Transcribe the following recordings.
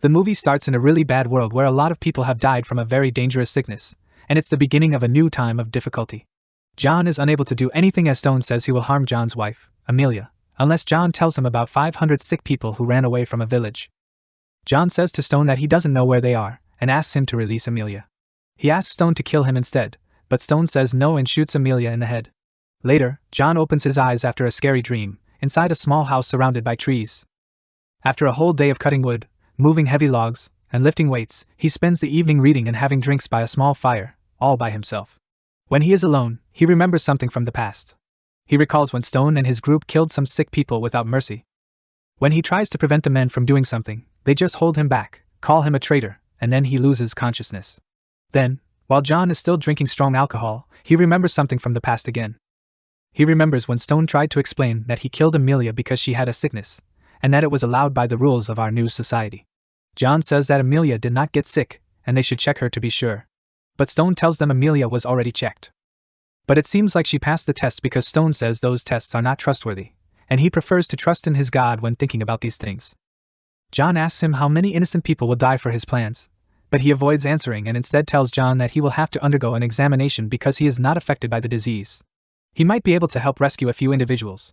The movie starts in a really bad world where a lot of people have died from a very dangerous sickness, and it's the beginning of a new time of difficulty. John is unable to do anything as Stone says he will harm John's wife, Amelia, unless John tells him about 500 sick people who ran away from a village. John says to Stone that he doesn't know where they are, and asks him to release Amelia. He asks Stone to kill him instead, but Stone says no and shoots Amelia in the head. Later, John opens his eyes after a scary dream, inside a small house surrounded by trees. After a whole day of cutting wood, moving heavy logs, and lifting weights, he spends the evening reading and having drinks by a small fire, all by himself. When he is alone, he remembers something from the past. He recalls when Stone and his group killed some sick people without mercy. When he tries to prevent the men from doing something, they just hold him back, call him a traitor, and then he loses consciousness. Then, while John is still drinking strong alcohol, he remembers something from the past again. He remembers when Stone tried to explain that he killed Amelia because she had a sickness, and that it was allowed by the rules of our new society. John says that Amelia did not get sick, and they should check her to be sure. But Stone tells them Amelia was already checked. But it seems like she passed the test because Stone says those tests are not trustworthy, and he prefers to trust in his God when thinking about these things. John asks him how many innocent people will die for his plans, but he avoids answering and instead tells John that he will have to undergo an examination because he is not affected by the disease. He might be able to help rescue a few individuals.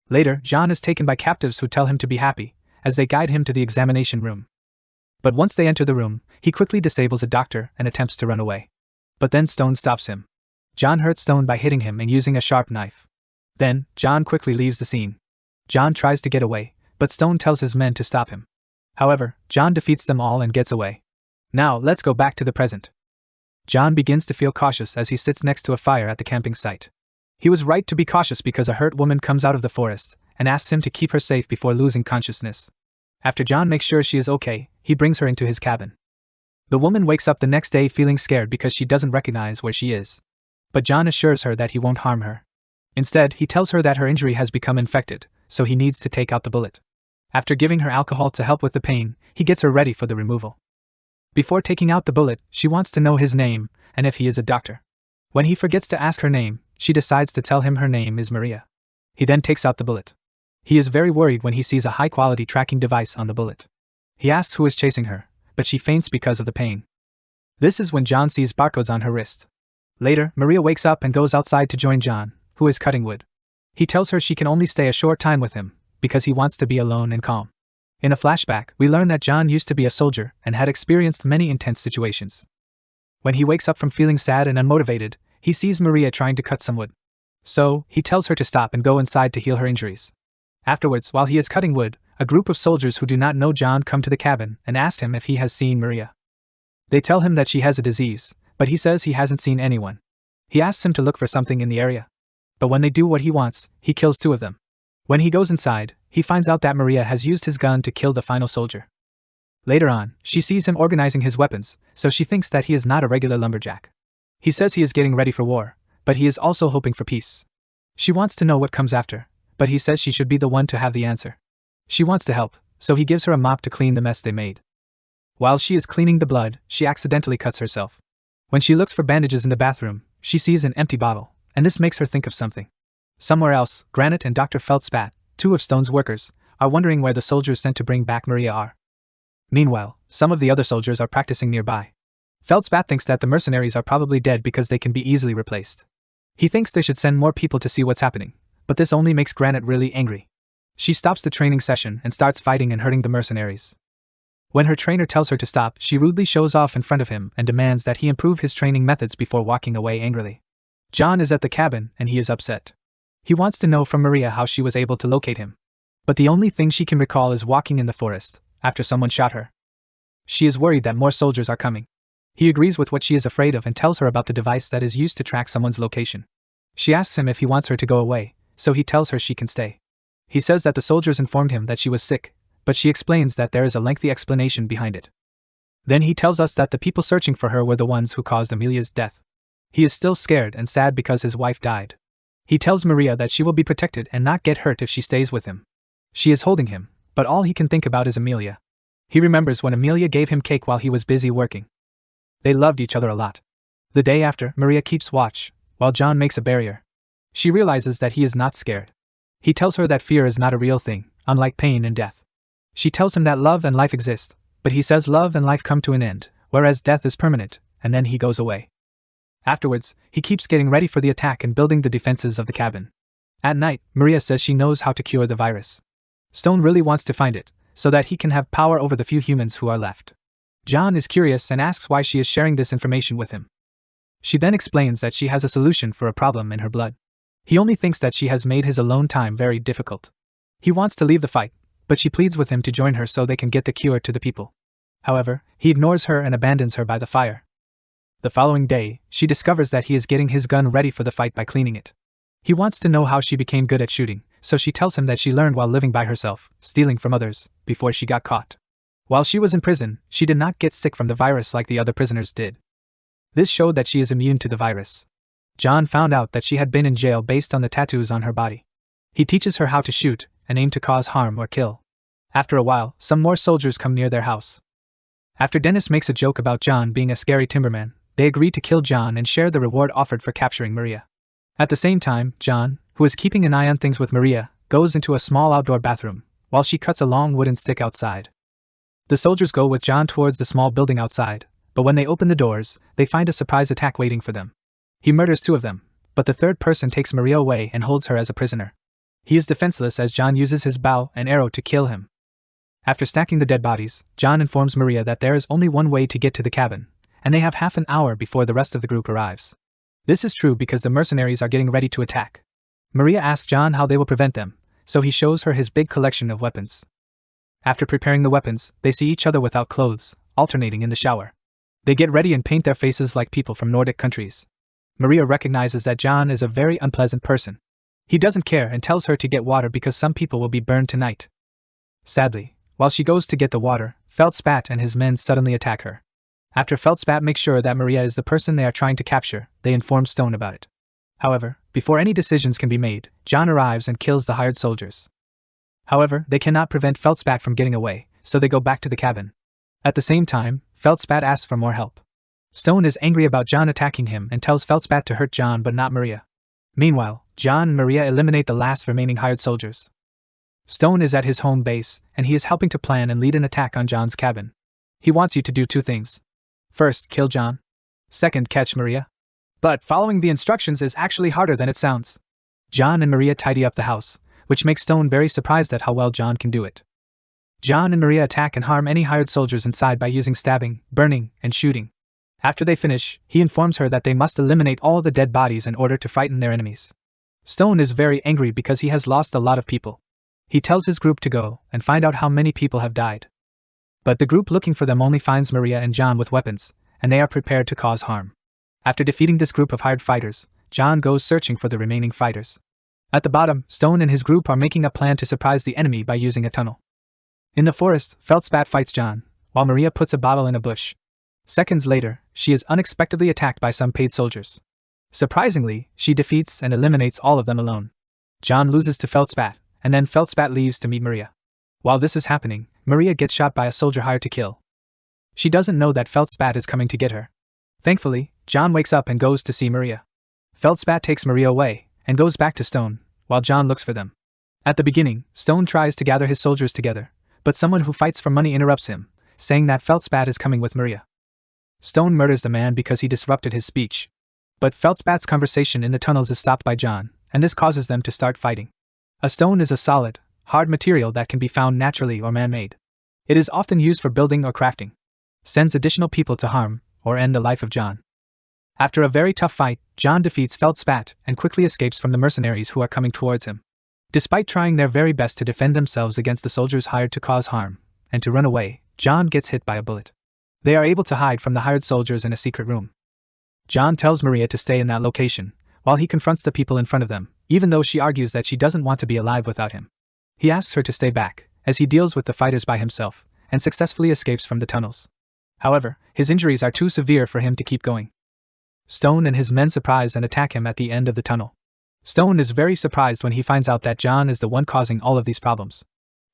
Later, John is taken by captives who tell him to be happy, as they guide him to the examination room. But once they enter the room, he quickly disables a doctor and attempts to run away. But then Stone stops him. John hurts Stone by hitting him and using a sharp knife. Then, John quickly leaves the scene. John tries to get away, but Stone tells his men to stop him. However, John defeats them all and gets away. Now, let's go back to the present. John begins to feel cautious as he sits next to a fire at the camping site. He was right to be cautious because a hurt woman comes out of the forest and asks him to keep her safe before losing consciousness. After John makes sure she is okay, he brings her into his cabin. The woman wakes up the next day feeling scared because she doesn't recognize where she is. But John assures her that he won't harm her. Instead, he tells her that her injury has become infected, so he needs to take out the bullet. After giving her alcohol to help with the pain, he gets her ready for the removal. Before taking out the bullet, she wants to know his name and if he is a doctor. When he forgets to ask her name, she decides to tell him her name is Maria. He then takes out the bullet. He is very worried when he sees a high-quality tracking device on the bullet. He asks who is chasing her, but she faints because of the pain. This is when John sees barcodes on her wrist. Later, Maria wakes up and goes outside to join John, who is cutting wood. He tells her she can only stay a short time with him, because he wants to be alone and calm. In a flashback, we learn that John used to be a soldier and had experienced many intense situations. When he wakes up from feeling sad and unmotivated, he sees Maria trying to cut some wood. So, he tells her to stop and go inside to heal her injuries. Afterwards, while he is cutting wood, a group of soldiers who do not know John come to the cabin and ask him if he has seen Maria. They tell him that she has a disease, but he says he hasn't seen anyone. He asks him to look for something in the area. But when they do what he wants, he kills 2 of them. When he goes inside, he finds out that Maria has used his gun to kill the final soldier. Later on, she sees him organizing his weapons, so she thinks that he is not a regular lumberjack. He says he is getting ready for war, but he is also hoping for peace. She wants to know what comes after, but he says she should be the one to have the answer. She wants to help, so he gives her a mop to clean the mess they made. While she is cleaning the blood, she accidentally cuts herself. When she looks for bandages in the bathroom, she sees an empty bottle, and this makes her think of something. Somewhere else, Granite and Dr. Feldspat, 2 of Stone's workers, are wondering where the soldiers sent to bring back Maria are. Meanwhile, some of the other soldiers are practicing nearby. Feldspat thinks that the mercenaries are probably dead because they can be easily replaced. He thinks they should send more people to see what's happening, but this only makes Granite really angry. She stops the training session and starts fighting and hurting the mercenaries. When her trainer tells her to stop, she rudely shows off in front of him and demands that he improve his training methods before walking away angrily. John is at the cabin and he is upset. He wants to know from Maria how she was able to locate him. But the only thing she can recall is walking in the forest, after someone shot her. She is worried that more soldiers are coming. He agrees with what she is afraid of and tells her about the device that is used to track someone's location. She asks him if he wants her to go away, so he tells her she can stay. He says that the soldiers informed him that she was sick, but she explains that there is a lengthy explanation behind it. Then he tells us that the people searching for her were the ones who caused Amelia's death. He is still scared and sad because his wife died. He tells Maria that she will be protected and not get hurt if she stays with him. She is holding him, but all he can think about is Amelia. He remembers when Amelia gave him cake while he was busy working. They loved each other a lot. The day after, Maria keeps watch, while John makes a barrier. She realizes that he is not scared. He tells her that fear is not a real thing, unlike pain and death. She tells him that love and life exist, But he says love and life come to an end, whereas death is permanent, and then he goes away. Afterwards, he keeps getting ready for the attack and building the defenses of the cabin. At night, Maria says she knows how to cure the virus. Stone really wants to find it, so that he can have power over the few humans who are left. John is curious and asks why she is sharing this information with him. She then explains that she has a solution for a problem in her blood. He only thinks that she has made his alone time very difficult. He wants to leave the fight, but she pleads with him to join her so they can get the cure to the people. However, he ignores her and abandons her by the fire. The following day, she discovers that he is getting his gun ready for the fight by cleaning it. He wants to know how she became good at shooting, so she tells him that she learned while living by herself, stealing from others, before she got caught. While she was in prison, she did not get sick from the virus like the other prisoners did. This showed that she is immune to the virus. John found out that she had been in jail based on the tattoos on her body. He teaches her how to shoot, and aim to cause harm or kill. After a while, some more soldiers come near their house. After Dennis makes a joke about John being a scary timberman, they agree to kill John and share the reward offered for capturing Maria. At the same time, John, who is keeping an eye on things with Maria, goes into a small outdoor bathroom, while she cuts a long wooden stick outside. The soldiers go with John towards the small building outside, but when they open the doors, they find a surprise attack waiting for them. He murders 2 of them, but the third person takes Maria away and holds her as a prisoner. He is defenseless as John uses his bow and arrow to kill him. After stacking the dead bodies, John informs Maria that there is only one way to get to the cabin, and they have half an hour before the rest of the group arrives. This is true because the mercenaries are getting ready to attack. Maria asks John how they will prevent them, so he shows her his big collection of weapons. After preparing the weapons, they see each other without clothes, alternating in the shower. They get ready and paint their faces like people from Nordic countries. Maria recognizes that John is a very unpleasant person. He doesn't care and tells her to get water because some people will be burned tonight. Sadly, while she goes to get the water, Feldspat and his men suddenly attack her. After Feldspat makes sure that Maria is the person they are trying to capture, they inform Stone about it. However, before any decisions can be made, John arrives and kills the hired soldiers. However, they cannot prevent Feldspat from getting away, so they go back to the cabin. At the same time, Feldspat asks for more help. Stone is angry about John attacking him and tells Feldspat to hurt John but not Maria. Meanwhile, John and Maria eliminate the last remaining hired soldiers. Stone is at his home base, and he is helping to plan and lead an attack on John's cabin. He wants you to do 2 things. First, kill John. Second, catch Maria. But following the instructions is actually harder than it sounds. John and Maria tidy up the house, which makes Stone very surprised at how well John can do it. John and Maria attack and harm any hired soldiers inside by using stabbing, burning, and shooting. After they finish, he informs her that they must eliminate all the dead bodies in order to frighten their enemies. Stone is very angry because he has lost a lot of people. He tells his group to go and find out how many people have died. But the group looking for them only finds Maria and John with weapons, and they are prepared to cause harm. After defeating this group of hired fighters, John goes searching for the remaining fighters. At the bottom, Stone and his group are making a plan to surprise the enemy by using a tunnel. In the forest, Feldspat fights John, while Maria puts a bottle in a bush. Seconds later, she is unexpectedly attacked by some paid soldiers. Surprisingly, she defeats and eliminates all of them alone. John loses to Feldspat, and then Feldspat leaves to meet Maria. While this is happening, Maria gets shot by a soldier hired to kill. She doesn't know that Feldspat is coming to get her. Thankfully, John wakes up and goes to see Maria. Feldspat takes Maria away, and goes back to Stone, while John looks for them. At the beginning, Stone tries to gather his soldiers together, but someone who fights for money interrupts him, saying that Feldspat is coming with Maria. Stone murders the man because he disrupted his speech. But Feldspat's conversation in the tunnels is stopped by John, and this causes them to start fighting. A stone is a solid, hard material that can be found naturally or man-made. It is often used for building or crafting. Sends additional people to harm or end the life of John. After a very tough fight, John defeats Feldspat and quickly escapes from the mercenaries who are coming towards him. Despite trying their very best to defend themselves against the soldiers hired to cause harm and to run away, John gets hit by a bullet. They are able to hide from the hired soldiers in a secret room. John tells Maria to stay in that location, while he confronts the people in front of them, even though she argues that she doesn't want to be alive without him. He asks her to stay back, as he deals with the fighters by himself, and successfully escapes from the tunnels. However, his injuries are too severe for him to keep going. Stone and his men surprise and attack him at the end of the tunnel. Stone is very surprised when he finds out that John is the one causing all of these problems.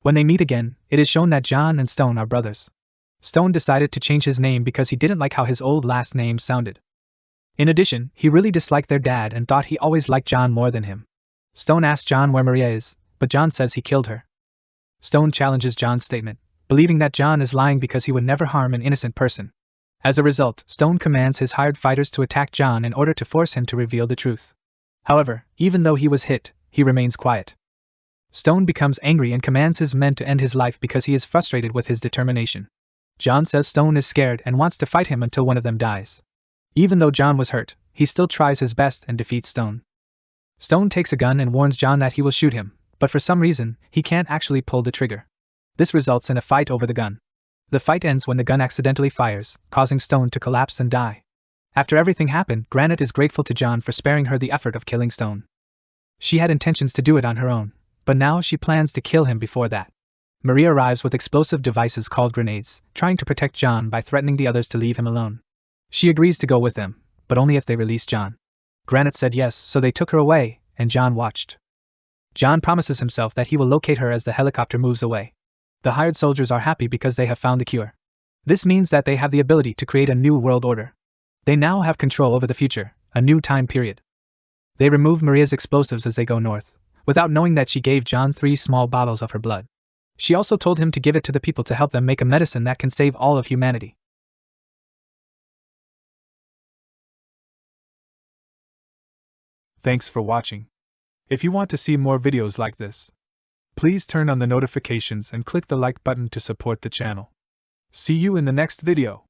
When they meet again, it is shown that John and Stone are brothers. Stone decided to change his name because he didn't like how his old last name sounded. In addition, he really disliked their dad and thought he always liked John more than him. Stone asks John where Maria is, but John says he killed her. Stone challenges John's statement, believing that John is lying because he would never harm an innocent person. As a result, Stone commands his hired fighters to attack John in order to force him to reveal the truth. However, even though he was hit, he remains quiet. Stone becomes angry and commands his men to end his life because he is frustrated with his determination. John says Stone is scared and wants to fight him until one of them dies. Even though John was hurt, he still tries his best and defeats Stone. Stone takes a gun and warns John that he will shoot him, but for some reason, he can't actually pull the trigger. This results in a fight over the gun. The fight ends when the gun accidentally fires, causing Stone to collapse and die. After everything happened, Granite is grateful to John for sparing her the effort of killing Stone. She had intentions to do it on her own, but now she plans to kill him before that. Maria arrives with explosive devices called grenades, trying to protect John by threatening the others to leave him alone. She agrees to go with them, but only if they release John. Granite said yes, so they took her away, and John watched. John promises himself that he will locate her as the helicopter moves away. The hired soldiers are happy because they have found the cure. This means that they have the ability to create a new world order. They now have control over the future, a new time period. They remove Maria's explosives as they go north, without knowing that she gave John 3 small bottles of her blood. She also told him to give it to the people to help them make a medicine that can save all of humanity. Thanks for watching. If you want to see more videos like this, please turn on the notifications and click the like button to support the channel. See you in the next video.